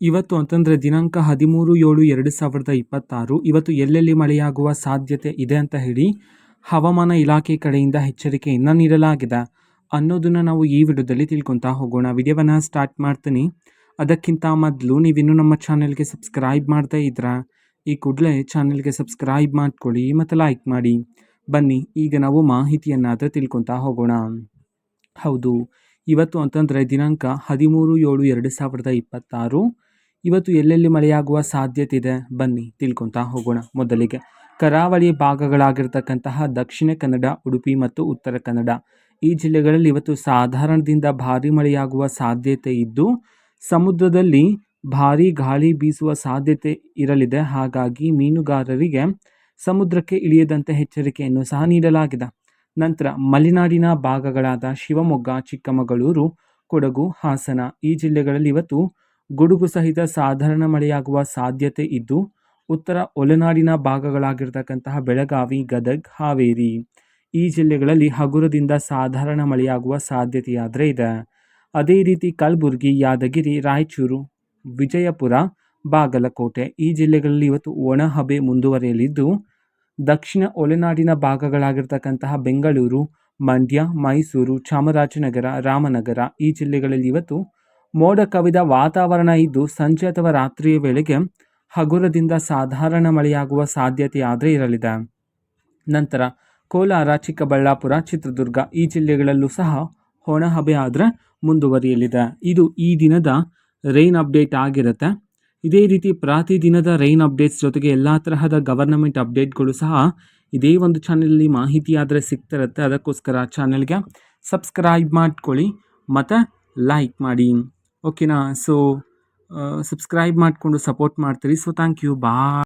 ಇವತ್ತು ಅಂತಂದರೆ ದಿನಾಂಕ 13/7/2026 ಇವತ್ತು ಎಲ್ಲೆಲ್ಲಿ ಮಳೆಯಾಗುವ ಸಾಧ್ಯತೆ ಇದೆ ಅಂತ ಹೇಳಿ ಹವಾಮಾನ ಇಲಾಖೆ ಕಡೆಯಿಂದ ಎಚ್ಚರಿಕೆಯನ್ನು ನೀಡಲಾಗಿದೆ ಅನ್ನೋದನ್ನು ನಾವು ಈ ವಿಡಿಯೋದಲ್ಲಿ ತಿಳ್ಕೊತಾ ಹೋಗೋಣ. ವಿಡಿಯೋವನ್ನು ಸ್ಟಾರ್ಟ್ ಮಾಡ್ತೀನಿ. ಅದಕ್ಕಿಂತ ಮೊದಲು ನೀವಿನ್ನೂ ನಮ್ಮ ಚಾನೆಲ್ಗೆ ಸಬ್ಸ್ಕ್ರೈಬ್ ಮಾಡ್ತಾ ಇದ್ರೆ ಈ ಕೂಡಲೇ ಚಾನೆಲ್ಗೆ ಸಬ್ಸ್ಕ್ರೈಬ್ ಮಾಡ್ಕೊಳ್ಳಿ ಮತ್ತು ಲೈಕ್ ಮಾಡಿ. ಬನ್ನಿ ಈಗ ನಾವು ಮಾಹಿತಿಯನ್ನಾದರೂ ತಿಳ್ಕೊತಾ ಹೋಗೋಣ. ಹೌದು, ಇವತ್ತು ಅಂತಂದರೆ ದಿನಾಂಕ 13/7/2026 ಇವತ್ತು ಎಲ್ಲೆಲ್ಲಿ ಮಳೆಯಾಗುವ ಸಾಧ್ಯತೆ ಇದೆ ಬನ್ನಿ ತಿಳ್ಕೊತಾ ಹೋಗೋಣ. ಮೊದಲಿಗೆ ಕರಾವಳಿ ಭಾಗಗಳಾಗಿರ್ತಕ್ಕಂತಹ ದಕ್ಷಿಣ ಕನ್ನಡ, ಉಡುಪಿ ಮತ್ತು ಉತ್ತರ ಕನ್ನಡ ಈ ಜಿಲ್ಲೆಗಳಲ್ಲಿ ಇವತ್ತು ಸಾಧಾರಣದಿಂದ ಭಾರೀ ಮಳೆಯಾಗುವ ಸಾಧ್ಯತೆ ಇದ್ದು ಸಮುದ್ರದಲ್ಲಿ ಭಾರೀ ಗಾಳಿ ಬೀಸುವ ಸಾಧ್ಯತೆ ಇರಲಿದೆ. ಹಾಗಾಗಿ ಮೀನುಗಾರರಿಗೆ ಸಮುದ್ರಕ್ಕೆ ಇಳಿಯದಂತೆ ಎಚ್ಚರಿಕೆಯನ್ನು ಸಹ ನೀಡಲಾಗಿದೆ. ನಂತರ ಮಲೆನಾಡಿನ ಭಾಗಗಳಾದ ಶಿವಮೊಗ್ಗ, ಚಿಕ್ಕಮಗಳೂರು, ಕೊಡಗು, ಹಾಸನ ಈ ಜಿಲ್ಲೆಗಳಲ್ಲಿ ಇವತ್ತು ಗುಡುಗು ಸಹಿತ ಸಾಧಾರಣ ಮಳೆಯಾಗುವ ಸಾಧ್ಯತೆ ಇದ್ದು ಉತ್ತರ ಒಳನಾಡಿನ ಭಾಗಗಳಾಗಿರ್ತಕ್ಕಂತಹ ಬೆಳಗಾವಿ, ಗದಗ್, ಹಾವೇರಿ ಈ ಜಿಲ್ಲೆಗಳಲ್ಲಿ ಹಗುರದಿಂದ ಸಾಧಾರಣ ಮಳೆಯಾಗುವ ಸಾಧ್ಯತೆಯಾದರೆ ಇದೆ. ಅದೇ ರೀತಿ ಕಲಬುರಗಿ, ಯಾದಗಿರಿ, ರಾಯಚೂರು, ವಿಜಯಪುರ, ಬಾಗಲಕೋಟೆ ಈ ಜಿಲ್ಲೆಗಳಲ್ಲಿ ಇವತ್ತು ಒಣ ಹಬೆ ಮುಂದುವರಿಯಲಿದ್ದು ದಕ್ಷಿಣ ಒಳನಾಡಿನ ಭಾಗಗಳಾಗಿರ್ತಕ್ಕಂತಹ ಬೆಂಗಳೂರು, ಮಂಡ್ಯ, ಮೈಸೂರು, ಚಾಮರಾಜನಗರ, ರಾಮನಗರ ಈ ಜಿಲ್ಲೆಗಳಲ್ಲಿ ಇವತ್ತು ಮೋಡ ಕವಿದ ವಾತಾವರಣ ಇದ್ದು ಸಂಜೆ ಅಥವಾ ರಾತ್ರಿಯ ವೇಳೆಗೆ ಹಗುರದಿಂದ ಸಾಧಾರಣ ಮಳೆಯಾಗುವ ಸಾಧ್ಯತೆ ಆದರೆ ಇರಲಿದೆ. ನಂತರ ಕೋಲಾರ, ಚಿಕ್ಕಬಳ್ಳಾಪುರ, ಚಿತ್ರದುರ್ಗ ಈ ಜಿಲ್ಲೆಗಳಲ್ಲೂ ಸಹ ಒಣ ಹಬೆ ಆದರೆ ಮುಂದುವರಿಯಲಿದೆ. ಇದು ಈ ದಿನದ ರೈನ್ ಅಪ್ಡೇಟ್ ಆಗಿರುತ್ತೆ. ಇದೇ ರೀತಿ ಪ್ರತಿದಿನದ ರೈನ್ ಅಪ್ಡೇಟ್ಸ್ ಜೊತೆಗೆ ಎಲ್ಲ ತರಹದ ಗವರ್ನಮೆಂಟ್ ಅಪ್ಡೇಟ್ಗಳು ಸಹ ಇದೇ ಒಂದು ಚಾನಲಲ್ಲಿ ಮಾಹಿತಿ ಆದರೆ ಸಿಗ್ತಿರುತ್ತೆ. ಅದಕ್ಕೋಸ್ಕರ ಚಾನಲ್ಗೆ ಸಬ್ಸ್ಕ್ರೈಬ್ ಮಾಡ್ಕೊಳ್ಳಿ ಮತ್ತು ಲೈಕ್ ಮಾಡಿ. ಓಕೆನಾ? ಸೊ ಸಬ್ಸ್ಕ್ರೈಬ್ ಮಾಡಿಕೊಂಡು ಸಪೋರ್ಟ್ ಮಾಡ್ತೀರಿ. So thank you. ಬಾಯ್.